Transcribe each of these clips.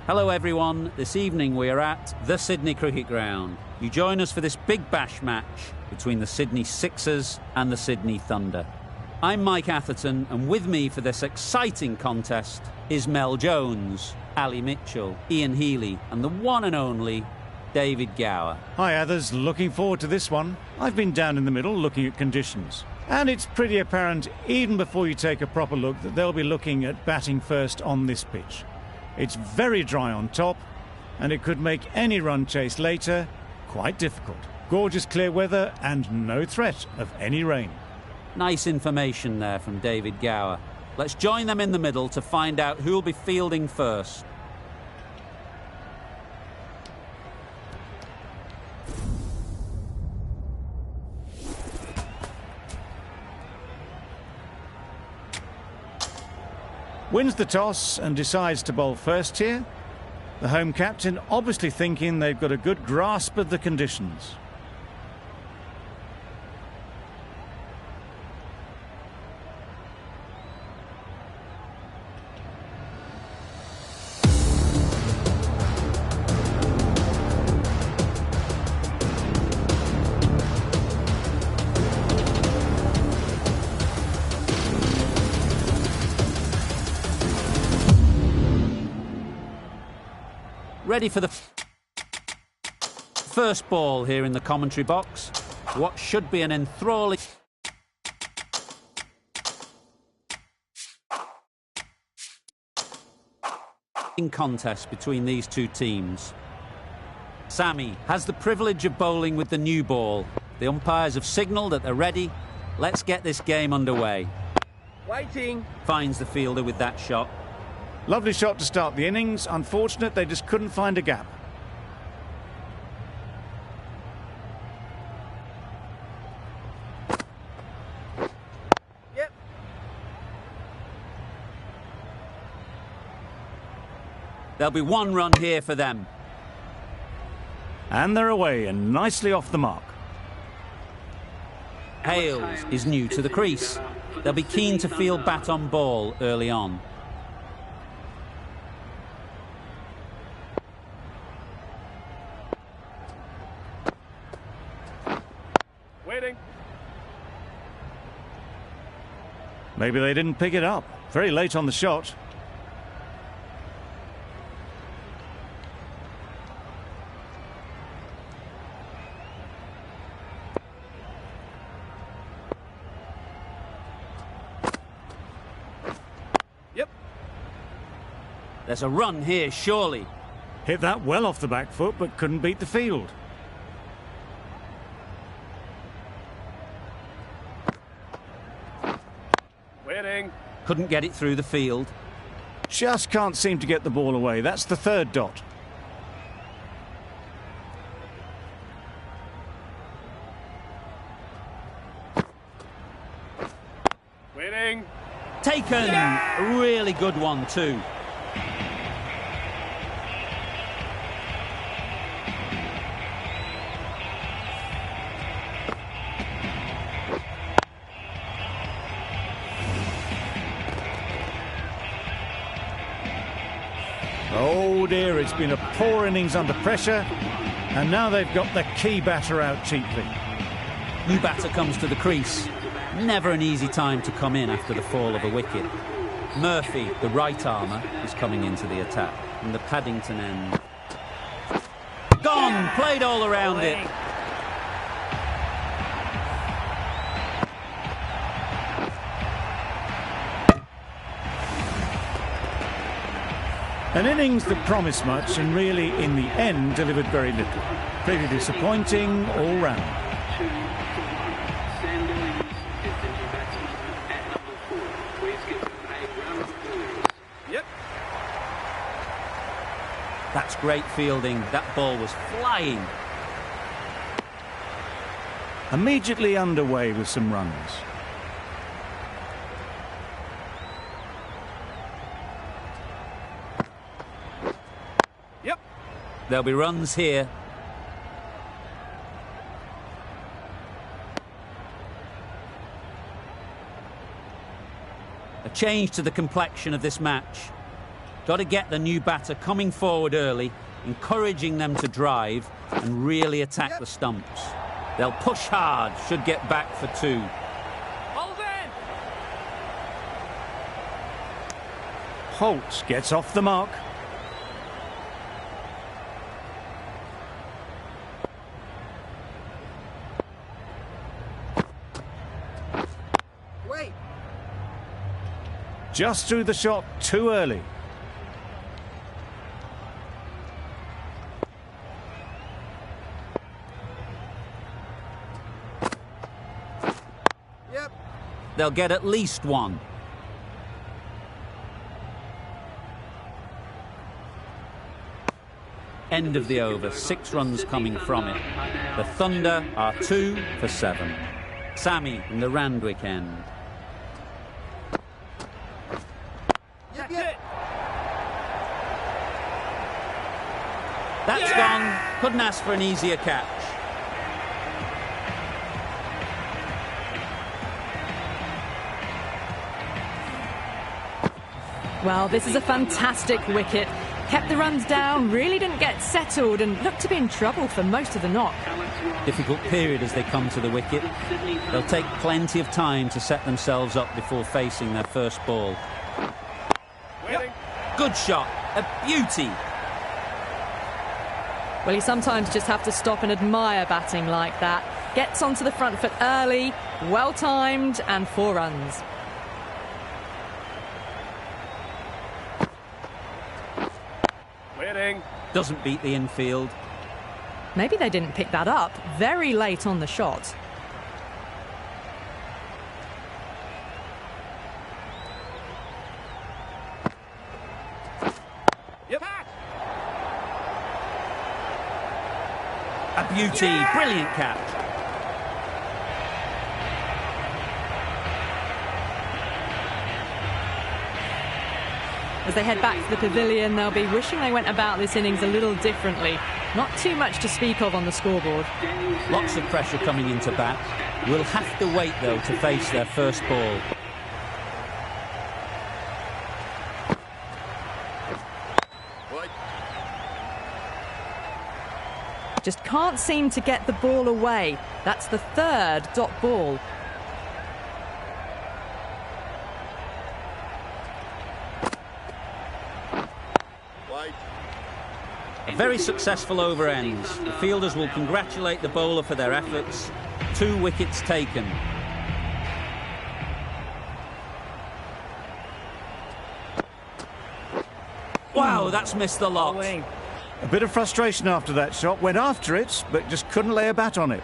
Hello everyone, this evening we are at the Sydney Cricket Ground. You join us for this big bash match between the Sydney Sixers and the Sydney Thunder. I'm Mike Atherton, and with me for this exciting contest is Mel Jones, Ali Mitchell, Ian Healy and the one and only David Gower. Hi Athers, looking forward to this one. I've been down in the middle looking at conditions. And it's pretty apparent, even before you take a proper look, that they'll be looking at batting first on this pitch. It's very dry on top, and it could make any run chase later quite difficult. Gorgeous clear weather and no threat of any rain. Nice information there from David Gower. Let's join them in the middle to find out who'll be fielding first. Wins the toss and decides to bowl first here. The home captain obviously thinking they've got a good grasp of the conditions. Ready for the first ball here in the commentary box. What should be an enthralling contest between these two teams. Sammy has the privilege of bowling with the new ball. The umpires have signalled that they're ready. Let's get this game underway. Waiting. Finds the fielder with that shot. Lovely shot to start the innings. Unfortunate they just couldn't find a gap. Yep. There'll be one run here for them. And they're away and nicely off the mark. Hales is new to the crease. They'll be keen to field bat on ball early on. Waiting. Maybe they didn't pick it up. Very late on the shot. Yep. There's a run here, surely. Hit that well off the back foot, but couldn't beat the field. Waiting. Couldn't get it through the field. Just can't seem to get the ball away. That's the third dot. Waiting. Taken! Yeah! A really good one too. Oh dear, it's been a poor innings under pressure, and now they've got the key batter out cheaply. New batter comes to the crease. Never an easy time to come in after the fall of a wicket. Murphy, the right armour, is coming into the attack from the Paddington end. Gone! Played all around it. An innings that promised much and really, in the end, delivered very little. Pretty disappointing all round. Yep. That's great fielding. That ball was flying. Immediately underway with some runs. Yep. There'll be runs here. A change to the complexion of this match. Got to get the new batter coming forward early, encouraging them to drive and really attack the stumps. They'll push hard, should get back for 2. Holt gets off the mark. Wait. Just threw the shot too early. Yep. They'll get at least 1. End of the over, 6 runs coming from it. The Thunder are 2 for 7. Sammy in the Randwick end. Yep, yep. That's gone. Couldn't ask for an easier catch. Well, this is a fantastic wicket. Kept the runs down, really didn't get settled and looked to be in trouble for most of the knock. Difficult period as they come to the wicket. They'll take plenty of time to set themselves up before facing their first ball. Waiting. Good shot. A beauty. Well, you sometimes just have to stop and admire batting like that. Gets onto the front foot early, well-timed and 4 runs. Waiting. Doesn't beat the infield. Maybe they didn't pick that up very late on the shot. Yep. A beauty. Brilliant catch. As they head back to the pavilion, they'll be wishing they went about this innings a little differently. Not too much to speak of on the scoreboard. Lots of pressure coming into bat. Will have to wait, though, to face their first ball. Just can't seem to get the ball away. That's the 3rd dot ball. A very successful over ends. The fielders will congratulate the bowler for their efforts. 2 wickets taken. Wow, that's missed the lot. A bit of frustration after that shot. Went after it, but just couldn't lay a bat on it.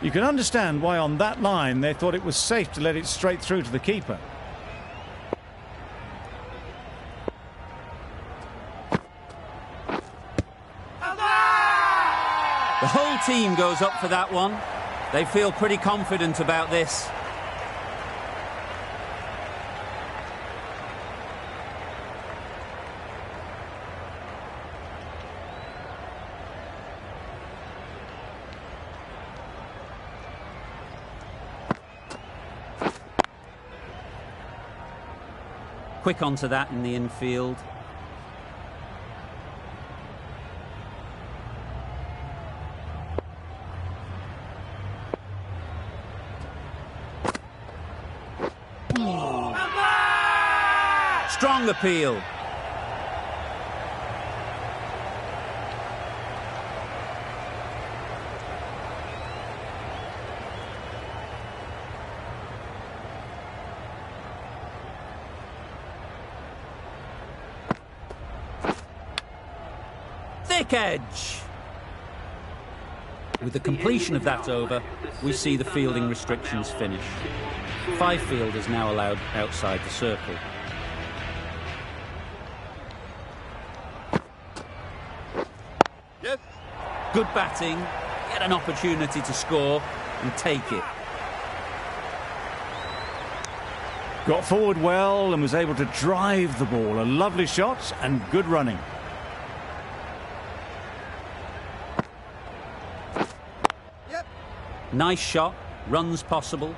You can understand why on that line they thought it was safe to let it straight through to the keeper. The whole team goes up for that one. They feel pretty confident about this. Quick onto that in the infield. Strong appeal. Thick edge. With the completion of that over, we see the fielding restrictions finish. 5 fielders now allowed outside the circle. Yes. Good batting, get an opportunity to score and take it. Got forward well and was able to drive the ball. A lovely shot and good running. Yep. Nice shot, runs possible.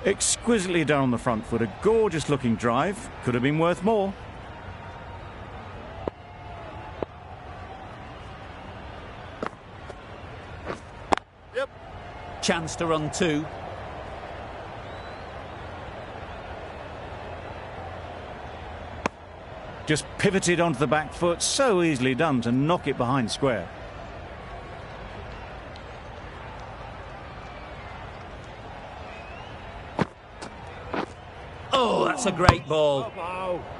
Exquisitely done on the front foot. A gorgeous looking drive. Could have been worth more. Yep. Chance to run two. Just pivoted onto the back foot. So easily done to knock it behind square. Oh, that's a great ball.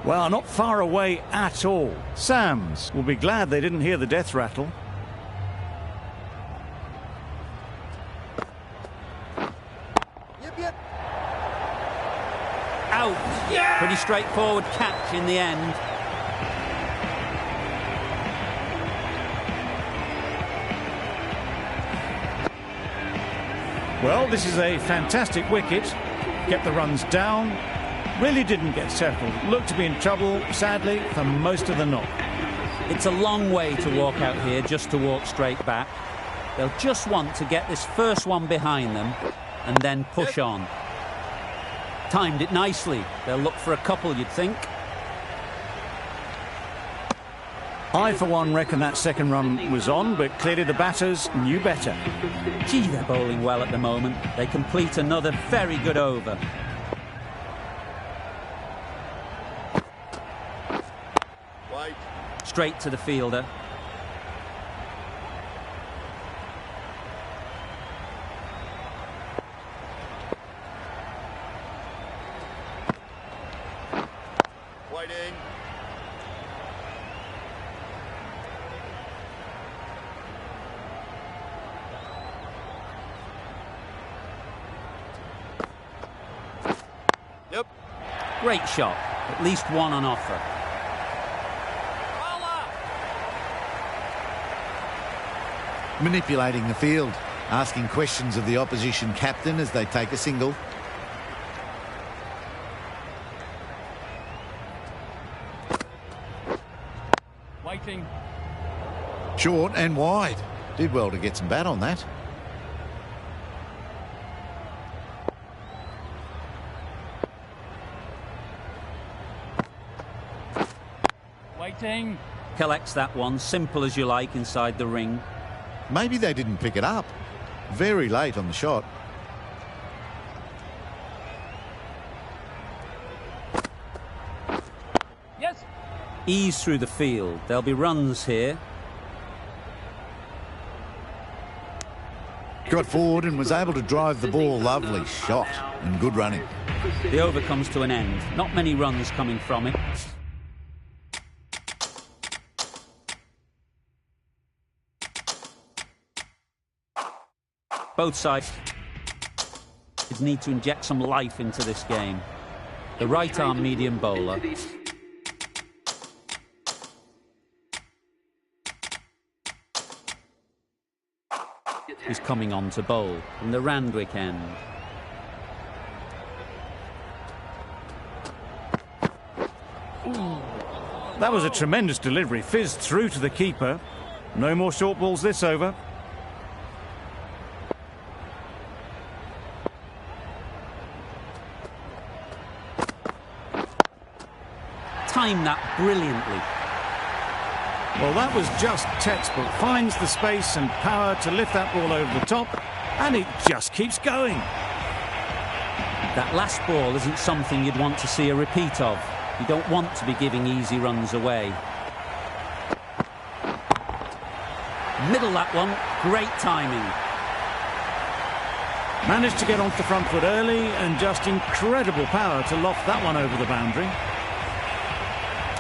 Well, not far away at all. Sams will be glad they didn't hear the death rattle. Yep, yep. Out. Yeah. Pretty straightforward catch in the end. Well, this is a fantastic wicket. Kept the runs down. Really didn't get settled. Looked to be in trouble, sadly, for most of the knock. It's a long way to walk out here just to walk straight back. They'll just want to get this first one behind them and then push on. Timed it nicely. They'll look for a couple, you'd think. I, for one, reckon that second run was on, but clearly the batters knew better. Gee, they're bowling well at the moment. They complete another very good over. Wait. Straight to the fielder. Waiting. Yep. Great shot. At least one on offer. Manipulating the field, asking questions of the opposition captain as they take a single. Waiting. Short and wide. Did well to get some bat on that. Waiting. Collects that one, simple as you like, inside the ring. Maybe they didn't pick it up. Very late on the shot. Yes. Ease through the field. There'll be runs here. Got forward and was able to drive the ball. Lovely shot and good running. The over comes to an end. Not many runs coming from it. Both sides need to inject some life into this game. The right-arm medium bowler is coming on to bowl from the Randwick end. That was a tremendous delivery. Fizzed through to the keeper. No more short balls this over. Timed that brilliantly. Well, that was just textbook. Finds the space and power to lift that ball over the top, and it just keeps going. That last ball isn't something you'd want to see a repeat of. You don't want to be giving easy runs away. Middle that one, great timing. Managed to get onto the front foot early and just incredible power to loft that one over the boundary.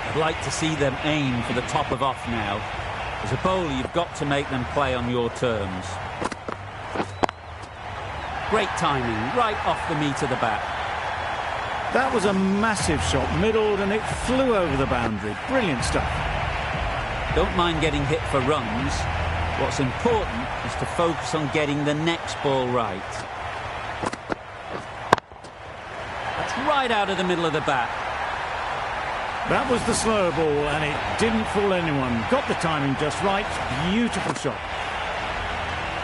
I'd like to see them aim for the top of off now. As a bowler, you've got to make them play on your terms. Great timing, right off the meat of the bat. That was a massive shot, middled, and it flew over the boundary. Brilliant stuff. Don't mind getting hit for runs. What's important is to focus on getting the next ball right. That's right out of the middle of the bat. That was the slower ball, and it didn't fool anyone. Got the timing just right. Beautiful shot.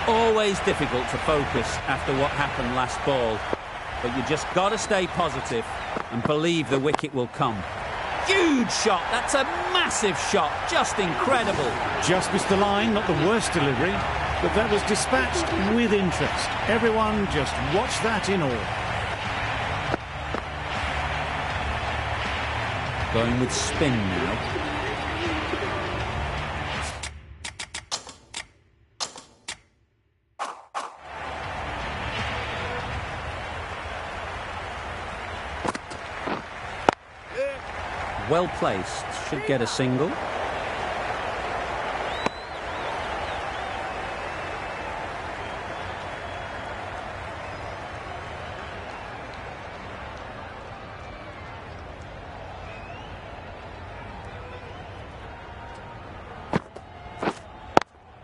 Always difficult to focus after what happened last ball. but you just got to stay positive and believe the wicket will come. Huge shot. That's a massive shot. Just incredible. Just missed the line, not the worst delivery, but that was dispatched with interest. Everyone just watched that in awe. Going with spin now. Well placed, should get a single.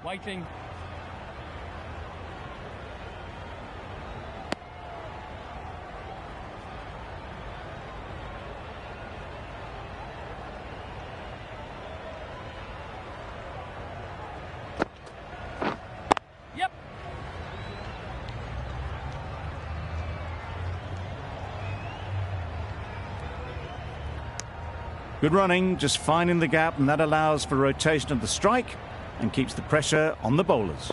Waiting. Yep. Good running, just finding the gap, and that allows for rotation of the strike and keeps the pressure on the bowlers.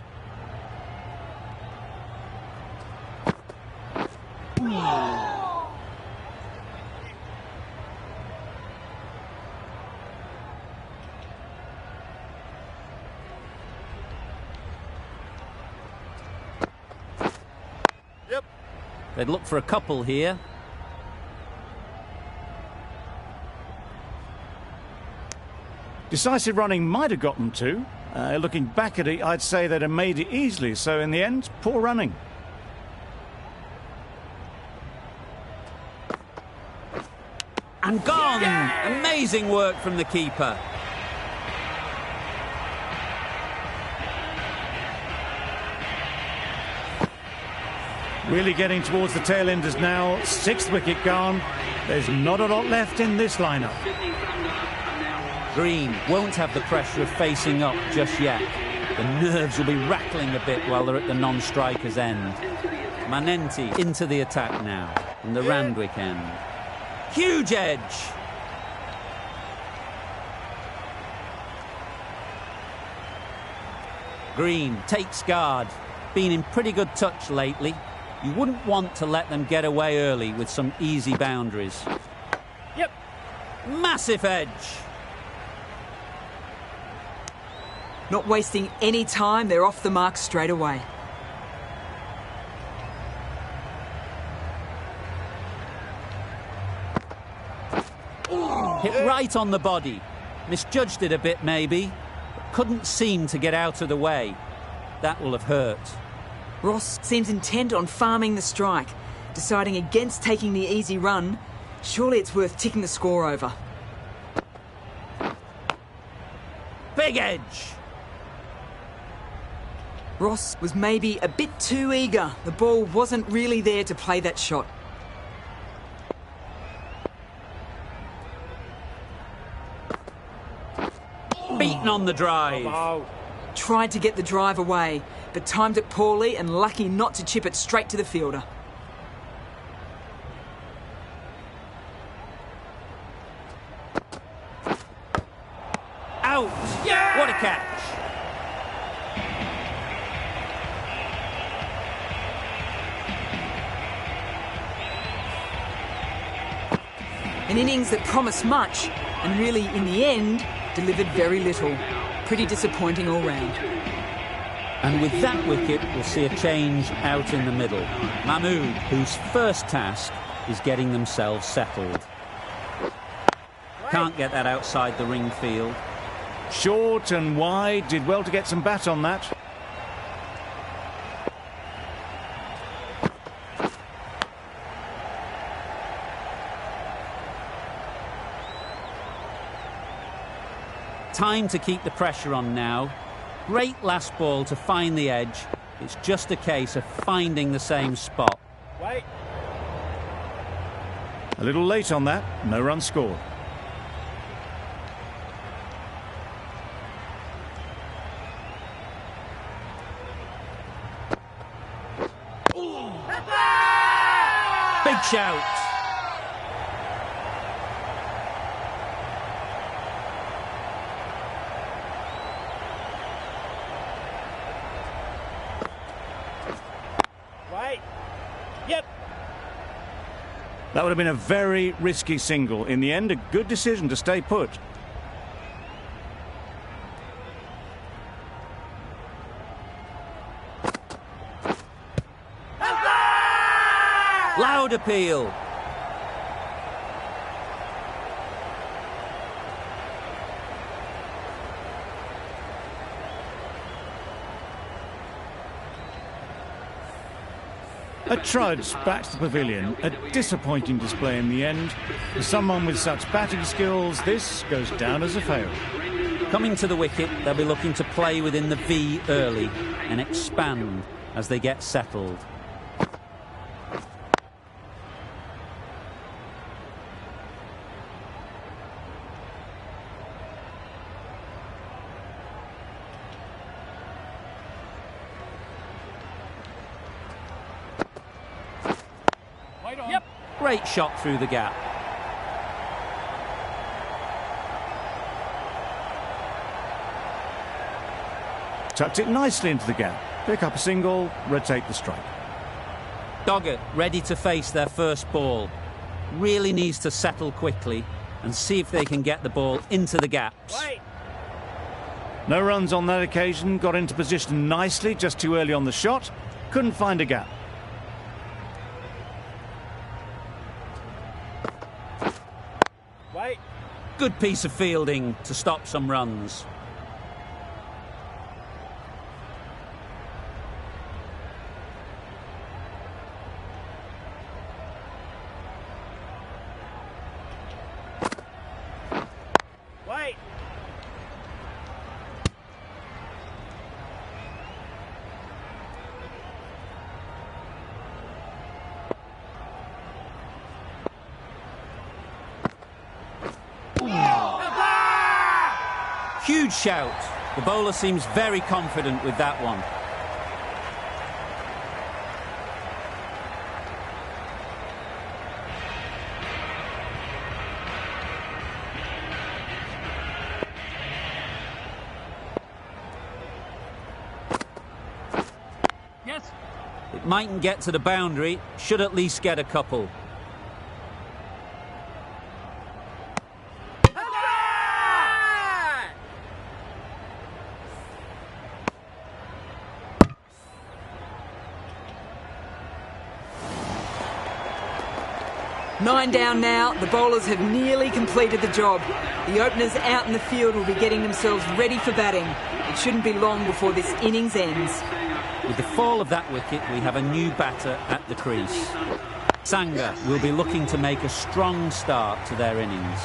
Yep. They'd look for a couple here. Decisive running might have got them two. Looking back at it, I'd say they'd have made it easily. So in the end, poor running. And gone! Amazing work from the keeper. Really getting towards the tail enders now. 6th wicket gone. There's not a lot left in this lineup. Green won't have the pressure of facing up just yet. The nerves will be rattling a bit while they're at the non-striker's end. Manenti into the attack now from the Randwick end. Huge edge! Green takes guard. Been in pretty good touch lately. You wouldn't want to let them get away early with some easy boundaries. Yep. Massive edge! Not wasting any time, they're off the mark straight away. Hit right on the body. Misjudged it a bit maybe, but couldn't seem to get out of the way. That will have hurt. Ross seems intent on farming the strike, deciding against taking the easy run. Surely it's worth ticking the score over. Big edge! Ross was maybe a bit too eager. The ball wasn't really there to play that shot. Beaten on the drive. Tried to get the drive away, but timed it poorly and lucky not to chip it straight to the fielder. Out! Yeah! What a catch! An innings that promised much and really, in the end, delivered very little. Pretty disappointing all round. And with that wicket, we'll see a change out in the middle. Mahmood, whose first task is getting themselves settled. Can't get that outside the ring field. Short and wide, did well to get some bat on that. Time to keep the pressure on now. Great last ball to find the edge. It's just a case of finding the same spot. Wait. A little late on that, no run scored. Big shout. Right. Yep. That would have been a very risky single. In the end, a good decision to stay put. Loud appeal. A trudge back to the pavilion. A disappointing display in the end. For someone with such batting skills, this goes down as a fail. Coming to the wicket, they'll be looking to play within the V early and expand as they get settled. Right on. Yep. Great shot through the gap. Tucked it nicely into the gap. Pick up a single, rotate the strike. Doggett ready to face their first ball. Really needs to settle quickly and see if they can get the ball into the gaps. Right. No runs on that occasion. Got into position nicely, just too early on the shot. Couldn't find a gap. Right. Good piece of fielding to stop some runs. Right. Huge shout. The bowler seems very confident with that one. Yes. It mightn't get to the boundary, should at least get a couple. Nine down now. The bowlers have nearly completed the job. The openers out in the field will be getting themselves ready for batting. It shouldn't be long before this innings ends. With the fall of that wicket, we have a new batter at the crease. Sangha will be looking to make a strong start to their innings.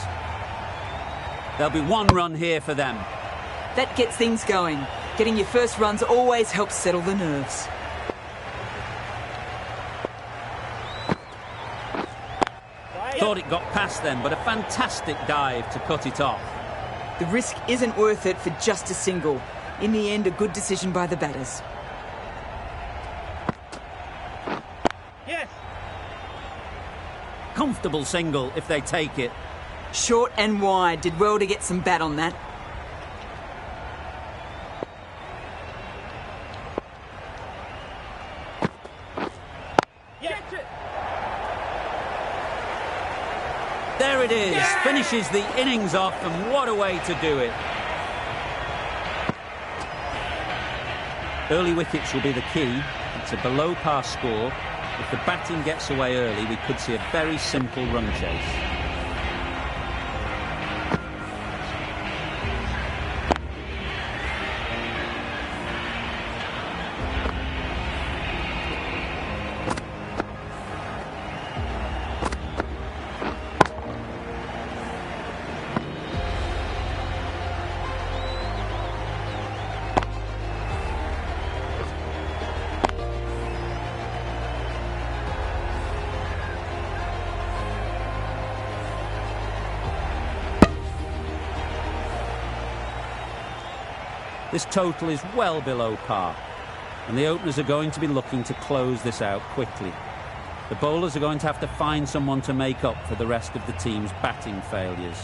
There'll be one run here for them. That gets things going. Getting your first runs always helps settle the nerves. Thought it got past them, but a fantastic dive to cut it off. The risk isn't worth it for just a single. In the end, a good decision by the batters. Yes. Comfortable single if they take it. Short and wide. Did well to get some bat on that. Catch it. There it is. Finishes the innings off, and what a way to do it. Early wickets will be the key. It's a below par score. If the batting gets away early, we could see a very simple run chase. This total is well below par, and the openers are going to be looking to close this out quickly. The bowlers are going to have to find someone to make up for the rest of the team's batting failures.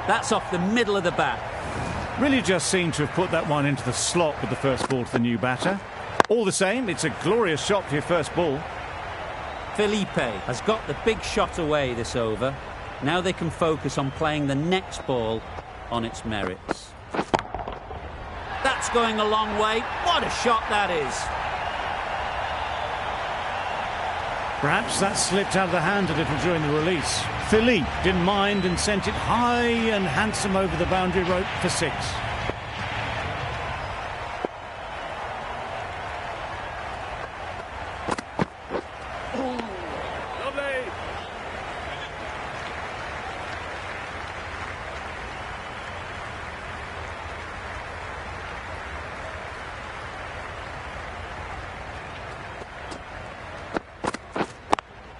That's off the middle of the bat. Really just seemed to have put that one into the slot with the first ball to the new batter. All the same, it's a glorious shot for your first ball. Felipe has got the big shot away this over. Now they can focus on playing the next ball on its merits. That's going a long way. What a shot that is. Perhaps that slipped out of the hand a little during the release. Philippe didn't mind and sent it high and handsome over the boundary rope for 6. Lovely.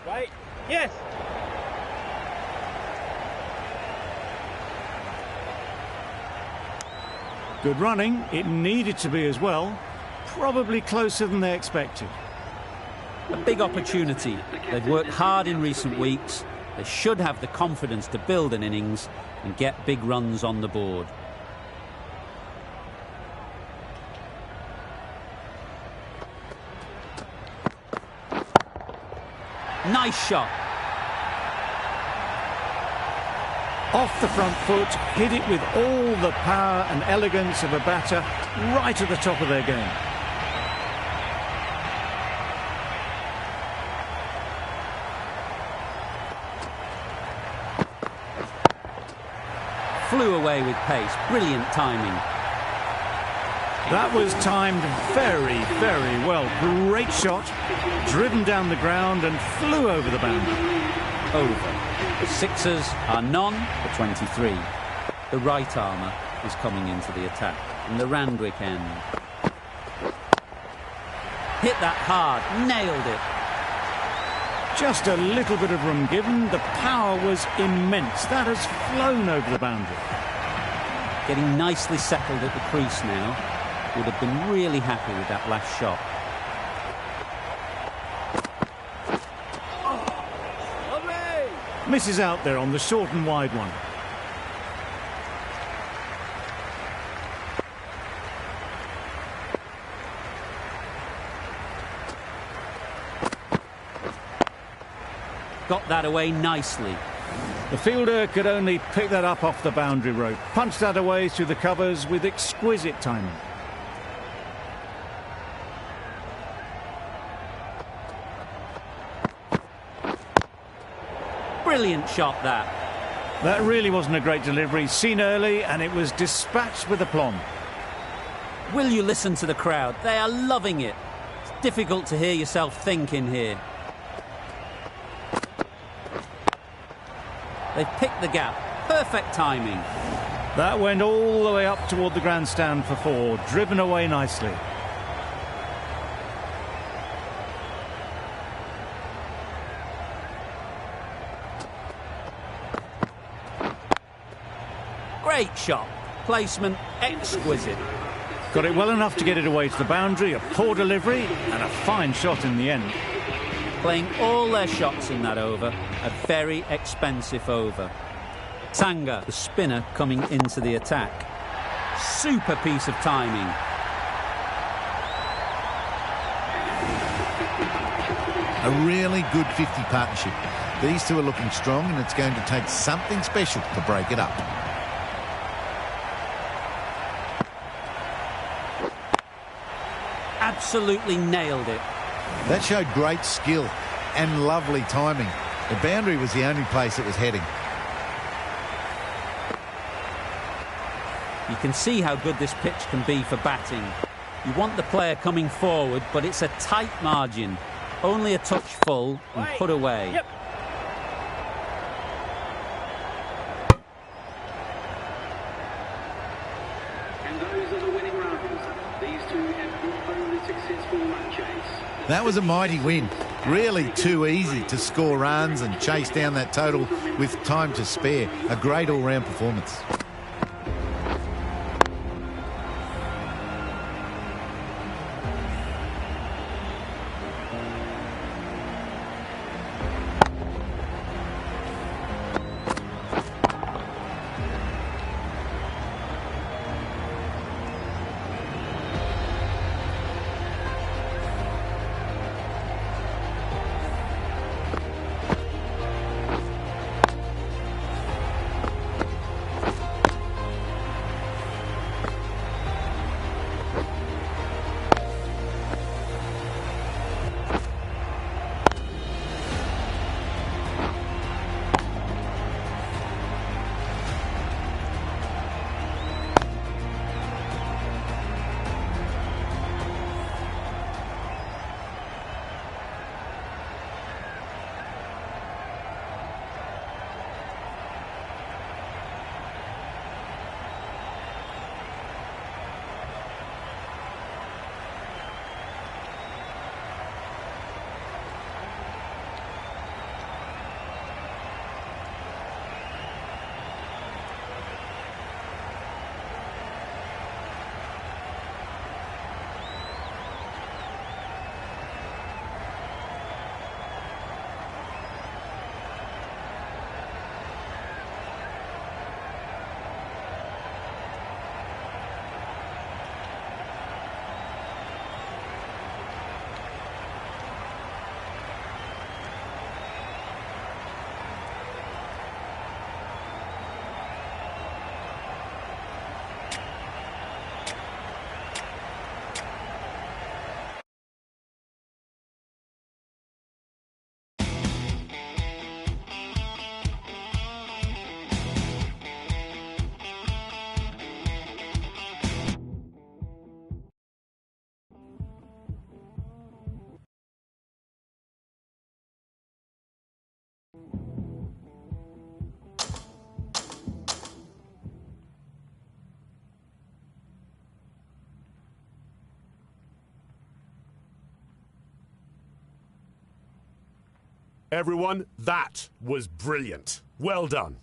Right. Yes. Good running. It needed to be as well. Probably closer than they expected. A big opportunity. They've worked hard in recent weeks. They should have the confidence to build an innings and get big runs on the board. Nice shot. Off the front foot, hit it with all the power and elegance of a batter right at the top of their game. Flew away with pace. Brilliant timing. That was timed very, very well. Great shot, driven down the ground and flew over the boundary. Over. The Sixers are none for 23. The right armour is coming into the attack from the Randwick end. Hit that hard, nailed it. Just a little bit of room given. The power was immense. That has flown over the boundary. Getting nicely settled at the crease now. Would have been really happy with that last shot. Misses out there on the short and wide one. Got that away nicely. The fielder could only pick that up off the boundary rope. Punched that away through the covers with exquisite timing. Brilliant shot that. That really wasn't a great delivery. Seen early and it was dispatched with aplomb. Will you listen to the crowd? They are loving it. It's difficult to hear yourself think in here. They've picked the gap. Perfect timing. That went all the way up toward the grandstand for 4. Driven away nicely. Great shot. Placement exquisite. Got it well enough to get it away to the boundary. A poor delivery and a fine shot in the end. Playing all their shots in that over. A very expensive over. Sanga, the spinner, coming into the attack. Super piece of timing. A really good 50 partnership. These two are looking strong and it's going to take something special to break it up. Absolutely nailed it. That showed great skill and lovely timing. The boundary was the only place it was heading. You can see how good this pitch can be for batting. You want the player coming forward, but it's a tight margin. Only a touch full and put away. Yep. And those are the winning runs. These two have not only successful run chase. That was a mighty win. Really too easy to score runs and chase down that total with time to spare. A great all-round performance. Everyone, that was brilliant. Well done.